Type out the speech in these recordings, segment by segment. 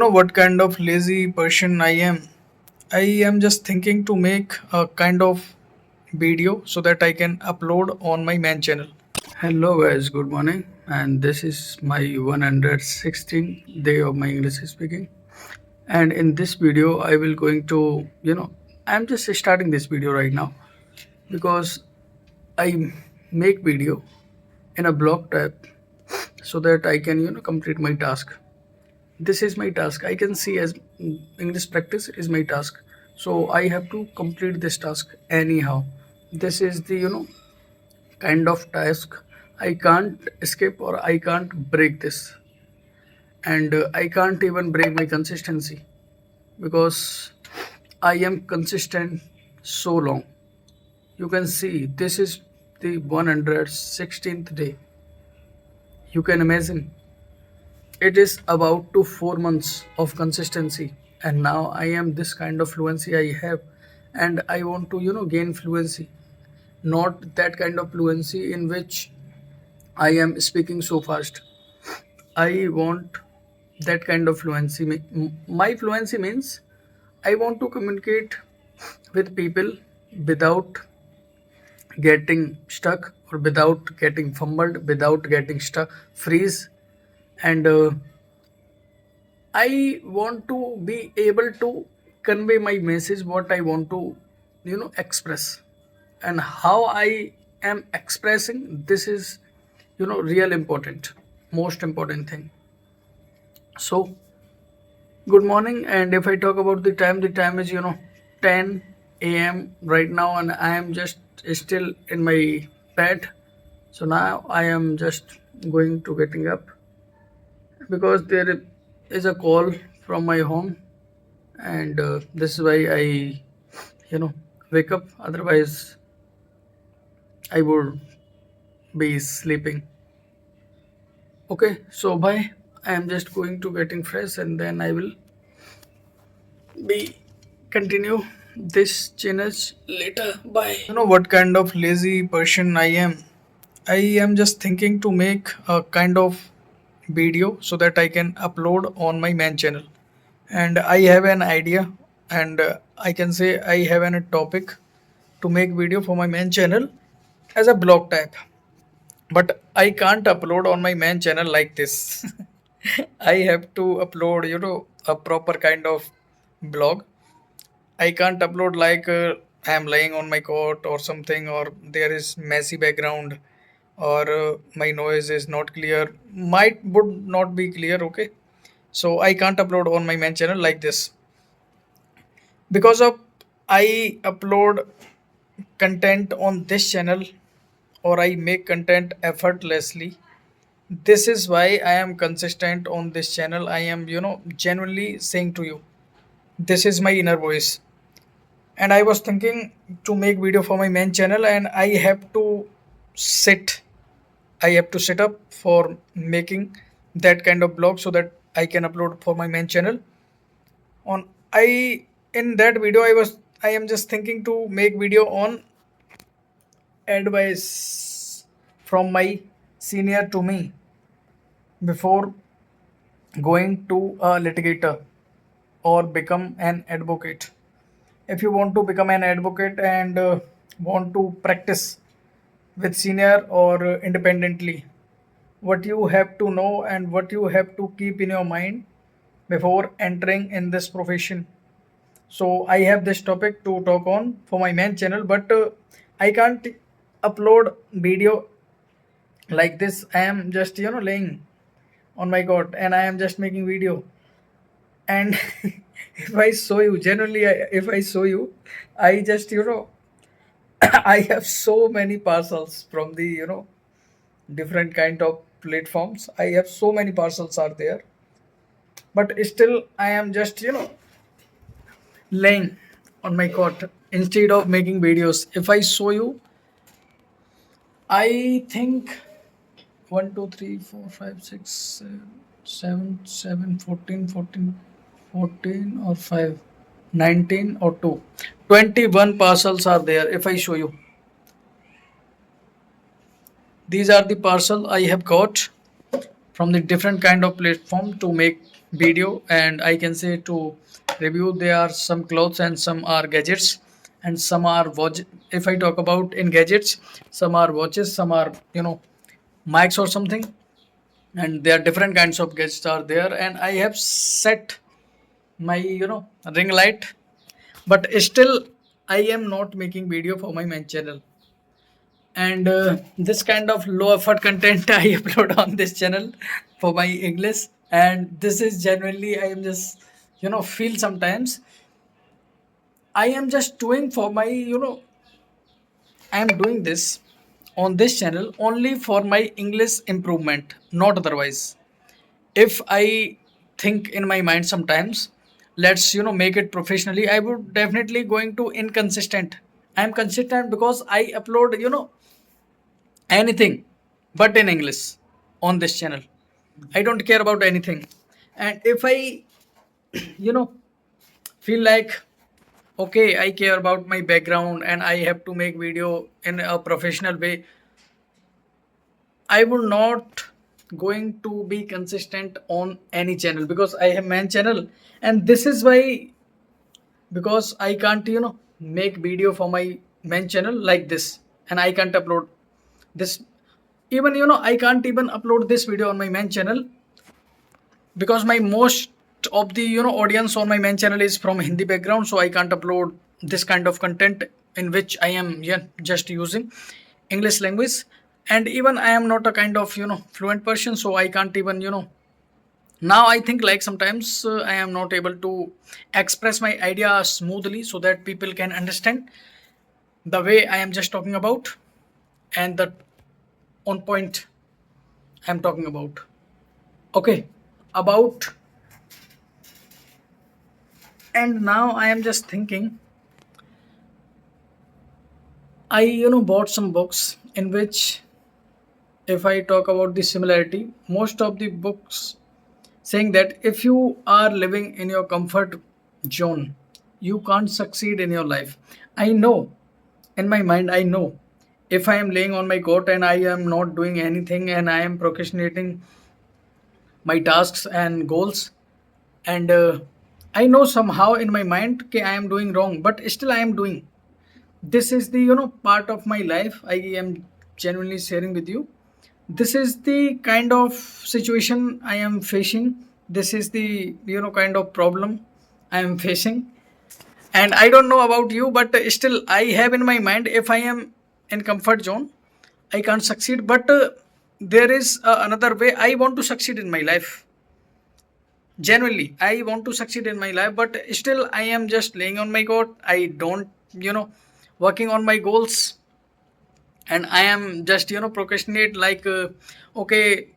what kind of lazy person I am? I am just thinking to make a kind of video so that I can upload on my main channel. Hello guys, good morning, and this is my 116th day of my English speaking. And in this video, I will going to I'm just starting this video right now because I make video in a blog tab so that I can complete my task. This is my task. I can see as English practice is my task, so I have to complete this task anyhow. This is the kind of task I can't escape or I can't break this, and I can't even break my consistency because I am consistent so long. You can see this is the 116th day. You can imagine it is about to 4 months of consistency, and now I am this kind of fluency I have, and I want to gain fluency, not that kind of fluency in which I am speaking so fast. I want that kind of fluency. My fluency means I want to communicate with people without getting stuck or without getting fumbled, without getting stuck, freeze, and I want to be able to convey my message, what I want to, express, and how I am expressing. This is, real important, most important thing. So, good morning, and if I talk about the time is 10 a.m. right now, and I am just still in my bed. So now I am just going to getting up because there is a call from my home, and this is why I wake up. Otherwise, I would be sleeping. Okay, so bye. I am just going to getting fresh, and then I will be continue this channel later. Bye. What kind of lazy person I am? I am just thinking to make a kind of video so that I can upload on my main channel. And I have an idea, and I can say I have a topic to make video for my main channel as a blog type. But I can't upload on my main channel like this. I have to upload, a proper kind of blog. I can't upload like I am lying on my cot or something, or there is messy background, or my noise is not clear. Might would not be clear. Okay, so I can't upload on my main channel like this because of I upload content on this channel, or I make content effortlessly. This is why I am consistent on this channel. I am genuinely saying to you, this is my inner voice, and I was thinking to make video for my main channel, and sit I have to set up for making that kind of blog so that I can upload for my main channel. On I In that video I am just thinking to make video on advice from my senior to me before going to a litigator or become an advocate. If you want to become an advocate and want to practice with senior or independently, what you have to know and what you have to keep in your mind before entering in this profession. So I have this topic to talk on for my main channel, but I can't upload video like this. I am just laying on my cot and I am just making video. And if I show you, generally, if I show you, I just I have so many parcels from the different kind of platforms. I have so many parcels are there, but still I am just laying on my cot instead of making videos. If I show you, I think 1, 2, 3, 4, 5, 6, 7, 7, 14, 14, 14 or 5, 19 or 2. 21 parcels are there. If I show you, these are the parcel I have got from the different kind of platform to make video, and I can say to review. There are some clothes and some are gadgets, and some are watch. If I talk about in gadgets, some are watches, some are mics or something, and there are different kinds of gadgets are there. And I have set my ring light, but still I am not making video for my main channel. And this kind of low effort content I upload on this channel for my English. And this is genuinely, I am just feel sometimes I am just doing for my I am doing this on this channel only for my English improvement, not otherwise. If I think in my mind sometimes, let's make it professionally, I would definitely going to inconsistent. I am consistent because I upload anything but in English on this channel. I don't care about anything. And if I you know feel like, okay, I care about my background and I have to make video in a professional way, I will not going to be consistent on any channel because I have main channel. And this is why, because I can't make video for my main channel like this, and I can't upload this. Even I can't even upload this video on my main channel because my most of the audience on my main channel is from Hindi background, so I can't upload this kind of content in which I am, yeah, just using English language. And even I am not a kind of fluent person, so I can't even now I think like sometimes I am not able to express my idea smoothly so that people can understand the way I am just talking about, and the on point I am talking about. Okay, about. And now I am just thinking, I bought some books in which, if I talk about the similarity, most of the books saying that if you are living in your comfort zone, you can't succeed in your life. I know, in my mind, I know if I am laying on my cot and I am not doing anything and I am procrastinating my tasks and goals, and I know somehow in my mind okay, I am doing wrong, but still I am doing. This is the part of my life I am genuinely sharing with you. This is the kind of situation I am facing. This is the kind of problem I am facing. And I don't know about you, but still I have in my mind, if I am in comfort zone, I can't succeed. But there is another way I want to succeed in my life. Genuinely I want to succeed in my life, but still I am just laying on my cot. I don't working on my goals, and I am just procrastinate like okay,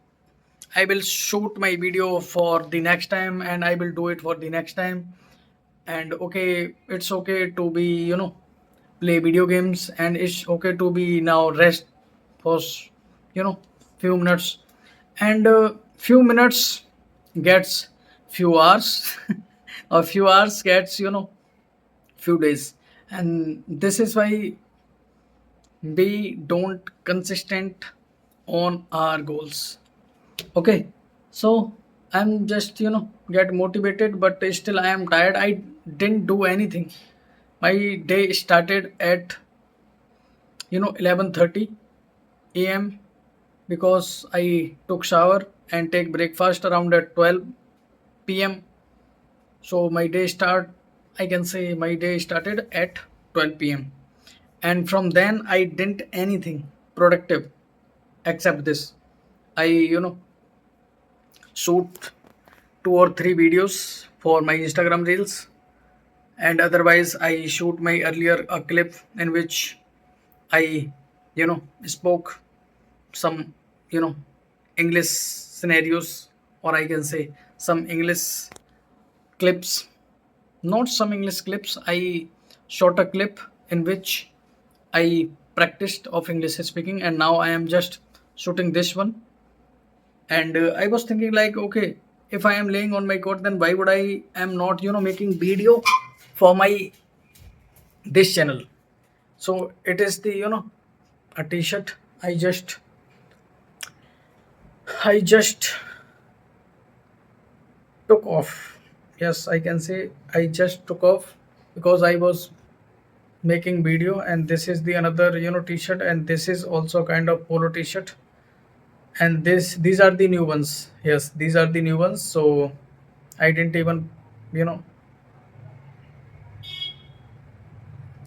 I will shoot my video for the next time and I will do it for the next time. And okay, it's okay to be play video games, and it's okay to be now rest for few minutes. And few minutes gets few hours or few hours gets few days. And this is why we don't consistent on our goals. Okay, so I'm just get motivated, but still I am tired. I didn't do anything. My day started at 11:30 a.m. because I took shower and take breakfast around at 12 p.m. So my day start, I can say my day started at 12 p.m. And from then I didn't anything productive except this. I shoot two or three videos for my Instagram reels, and otherwise I shoot my earlier a clip in which I spoke some English scenarios, or I can say some English clips. Not some English clips. I shot a clip in which I practiced of English speaking, and now I am just shooting this one. And I was thinking like, okay, if I am laying on my cot, then why would I am not making video for my this channel? So it is the a t-shirt. I just took off. Yes, I can say I just took off because I was making video, and this is the another t-shirt, and this is also kind of polo t-shirt, and these are the new ones. Yes, these are the new ones. So I didn't even you know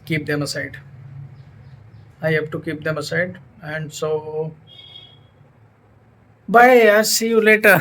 keep them aside. I have to keep them aside. And so bye, see you later.